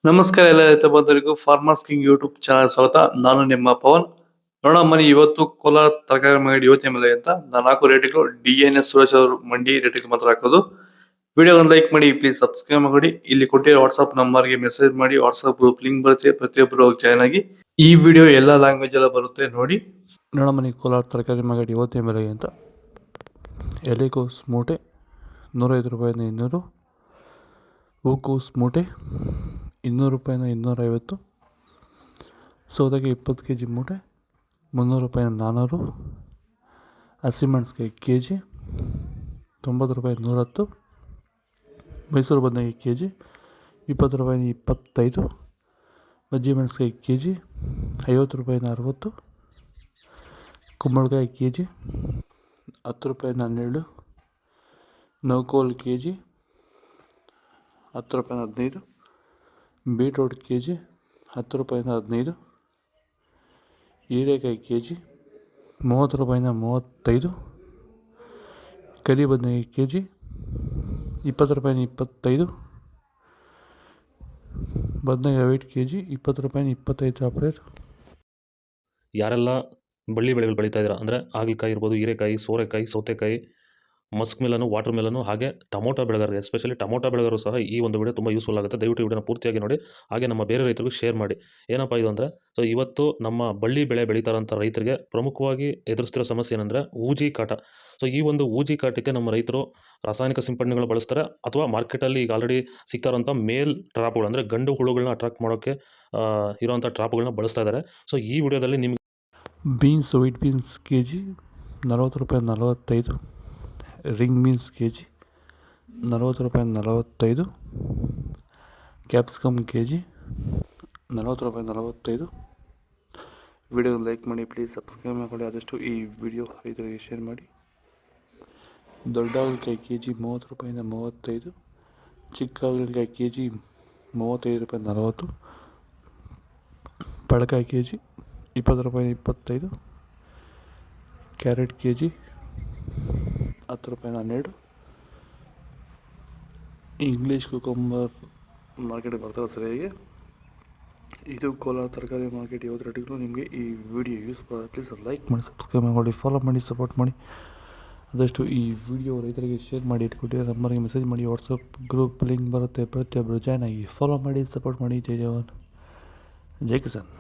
ನಮಸ್ಕಾರ ಎಲ್ಲ ರೈತ ಬಂಧುಗಳಿಗೂ ಫಾರ್ಮರ್ಸ್ ಕಿಂಗ್ ಯೂಟ್ಯೂಬ್ ಚಾನಲ್ ಸ್ವಾಗತ. ನಾನು ನಿಮ್ಮ ಪವನ್. ನೋಡೋಣ ಮನಿ ಇವತ್ತು ಕೋಲಾರ ತರಕಾರಿ ಮಂಡಿ ಯೋಚನೆ ಮೇಲೆ ಅಂತ ನಾನು ಹಾಕೋ ರೇಟ್ಗಳು DNS ಸುರೇಶ್ ಅವರು ಮಂಡಿ ರೇಟ್ಗೆ ಮಾತ್ರ ಹಾಕೋದು. ವಿಡಿಯೋ ಒಂದು ಲೈಕ್ ಮಾಡಿ, ಪ್ಲೀಸ್ ಸಬ್ಸ್ಕ್ರೈಬ್ ಮಾಡಿ. ಇಲ್ಲಿ ಕೊಟ್ಟಿರೋ ವಾಟ್ಸ್ಆಪ್ ನಂಬರ್ಗೆ ಮೆಸೇಜ್ ಮಾಡಿ, ವಾಟ್ಸ್ಆಪ್ ಗ್ರೂಪ್ ಲಿಂಕ್ ಬರುತ್ತೆ, ಪ್ರತಿಯೊಬ್ಬರು ಜಾಯ್ನ್ ಆಗಿ. ಈ ವಿಡಿಯೋ ಎಲ್ಲ ಲ್ಯಾಂಗ್ವೇಜ್ ಎಲ್ಲ ಬರುತ್ತೆ ನೋಡಿ. ನೋಡೋಣ ಮನಿ ಕೋಲಾರ ತರಕಾರಿ ಮಂಡಿ ಯೋಚನೆ ಮೇಲೆ ಅಂತ ಎಲೆಕೋಸ್ ಮೂಟೆ 105 ರೂಪಾಯಿಂದ 200, ಹೂಕೋಸ್ ಮೂಟೆ 200 ರೂಪಾಯಿಂದ 250, ಸೌದೆಗೆ 20 kg ಮೂಟೆ 300 ರೂಪಾಯಿಂದ 400, ಹಸಿಮೆಣಸಿಕಾಯಿ kg 90 ರೂಪಾಯಿ 110, ಮೈಸೂರು ಬದನೆಕಾಯಿ kg 20 ರೂಪಾಯಿಂದ 25, ಬಜ್ಜಿ ಮೆಣಸಿಕಾಯಿ kg 50 ರೂಪಾಯಿಂದ 60, ಕುಂಬಳಕಾಯಿ kg 10 ರೂಪಾಯಿಂದ 12, ನೌಕೋಲ್ kg 10 ರೂಪಾಯಿಂದ 15, ಬೀಟ್ರೋಟ್ kg 10 ರೂಪಾಯಿಂದ 15, ಹೀರೆಕಾಯಿ kg 30 ರೂಪಾಯಿಂದ 35, ಕರಿ ಬದನೆಕಾಯಿ kg 20 ರೂಪಾಯಿಂದ 25, ಬದನೆಕಾಯಿ ವೈಟ್ kg 20 ರೂಪಾಯಿಂದ 25 ಆಪ್ರೇಟ್. ಯಾರೆಲ್ಲ ಬಳ್ಳಿ ಬೆಳೆಗಳು ಬೆಳೀತಾ ಇದ್ದೀರಾ ಅಂದರೆ ಹಾಗಲಕಾಯಿ ಇರ್ಬೋದು, ಹೀರೆಕಾಯಿ, ಸೋರೆಕಾಯಿ, ಸೌತೆಕಾಯಿ, ಮಸ್ಕ್ ಮೆಲನು, ವಾಟರ್ ಮೆಲನು, ಹಾಗೆ ಟೊಮೊಟೊ ಬೆಳೆಗಾರರು, ಎಸ್ಪೆಷಲಿ ಟೊಮೊಟೊ ಬೆಳೆಗಾರರು ಸಹ ಈ ಒಂದು ವಿಡಿಯೋ ತುಂಬ ಯೂಸ್ಫುಲ್ ಆಗುತ್ತೆ. ದಯವಿಟ್ಟು ವಿಡಿಯೋನ ಪೂರ್ತಿಯಾಗಿ ನೋಡಿ, ಹಾಗೆ ನಮ್ಮ ಬೇರೆ ರೈತರಿಗೂ ಶೇರ್ ಮಾಡಿ. ಏನಪ್ಪ ಇದು ಅಂದರೆ, ಸೊ ಇವತ್ತು ನಮ್ಮ ಬಳ್ಳಿ ಬೆಳೆ ಬೆಳೀತಾರಂಥ ರೈತರಿಗೆ ಪ್ರಮುಖವಾಗಿ ಎದುರಿಸ್ತಿರೋ ಸಮಸ್ಯೆ ಏನಂದರೆ ಊಜಿ ಕಾಟ. ಸೊ ಈ ಒಂದು ಊಜಿ ಕಾಟಕ್ಕೆ ನಮ್ಮ ರೈತರು ರಾಸಾಯನಿಕ ಸಿಂಪಡಣೆಗಳು ಬಳಸ್ತಾರೆ, ಅಥವಾ ಮಾರ್ಕೆಟಲ್ಲಿ ಈಗ ಆಲ್ರೆಡಿ ಸಿಗ್ತಾರಂಥ ಮೇಲ್ ಟ್ರಾಪ್ಗಳು ಅಂದರೆ ಗಂಡು ಹುಳುಗಳನ್ನ ಅಟ್ರಾಕ್ಟ್ ಮಾಡೋಕ್ಕೆ ಇರೋವಂಥ ಟ್ರಾಪ್ಗಳನ್ನ ಬಳಸ್ತಾ ಇದ್ದಾರೆ. ಸೊ ಈ ವಿಡಿಯೋದಲ್ಲಿ ನಿಮಗೆ ಬೀನ್ಸ್, ವೈಟ್ ಬೀನ್ಸ್ kg 40 ರೂಪಾಯಿ 45, ರಿಂಗ್ ಬೀನ್ಸ್ kg 40 ರೂಪಾಯಿ 45, ಕ್ಯಾಪ್ಸಿಕಮ್ kg 40 ರೂಪಾಯಿ 45. ವಿಡಿಯೋ ಲೈಕ್ ಮಾಡಿ, ಪ್ಲೀಸ್ ಸಬ್ಸ್ಕ್ರೈಬ್ ಮಾಡಿ, ಆದಷ್ಟು ಈ ವಿಡಿಯೋ ರೈತರಿಗೆ ಶೇರ್ ಮಾಡಿ. ದೊಡ್ಡ ಹಾಗಲಕಾಯಿ kg 30 ರೂಪಾಯಿಂದ 35, ಚಿಕ್ಕ ಹಾಗಲಕಾಯಿ kg 35 ರೂಪಾಯಿ 40, ಪಳಕಾಯಿ kg 20 ರೂಪಾಯಿ 25, ಕ್ಯಾರೆಟ್ kg 10 ರೂಪಾಯಿ 12, ಇಂಗ್ಲೀಷ್ ಕುಕುಂಬರ್ ಮಾರ್ಕೆಟ್ಗೆ ಬರ್ತಾರೆ ಸರಿಯಾಗಿ. ಇದು ಕೋಲಾರ ತರಕಾರಿ ಮಾರ್ಕೆಟ್ ಯಾವ್ದು ರೇಟಿಗೂ ನಿಮಗೆ ಈ ವಿಡಿಯೋ ಯೂಸ್ಫುಲ್ ಆಗುತ್ತೆ. ಪ್ಲೀಸ್ ಲೈಕ್ ಮಾಡಿ, ಸಬ್ಸ್ಕ್ರೈಬ್ ಮಾಡಿ, ಫಾಲೋ ಮಾಡಿ, ಸಪೋರ್ಟ್ ಮಾಡಿ. ಆದಷ್ಟು ಈ ವಿಡಿಯೋ ರೈತರಿಗೆ ಶೇರ್ ಮಾಡಿ, ಇಟ್ಕೊಟ್ಟಿರೋ ನಂಬರ್ಗೆ ಮೆಸೇಜ್ ಮಾಡಿ, ವಾಟ್ಸಪ್ ಗ್ರೂಪ್ ಲಿಂಕ್ ಬರುತ್ತೆ, ಪ್ರತಿಯೊಬ್ಬರು ಜಾಯ್ನ್ ಆಗಿ ಫಾಲೋ ಮಾಡಿ, ಸಪೋರ್ಟ್ ಮಾಡಿ. ಜೈ ಜವಾನ್, ಜೈ ಕಿಸಾನ್.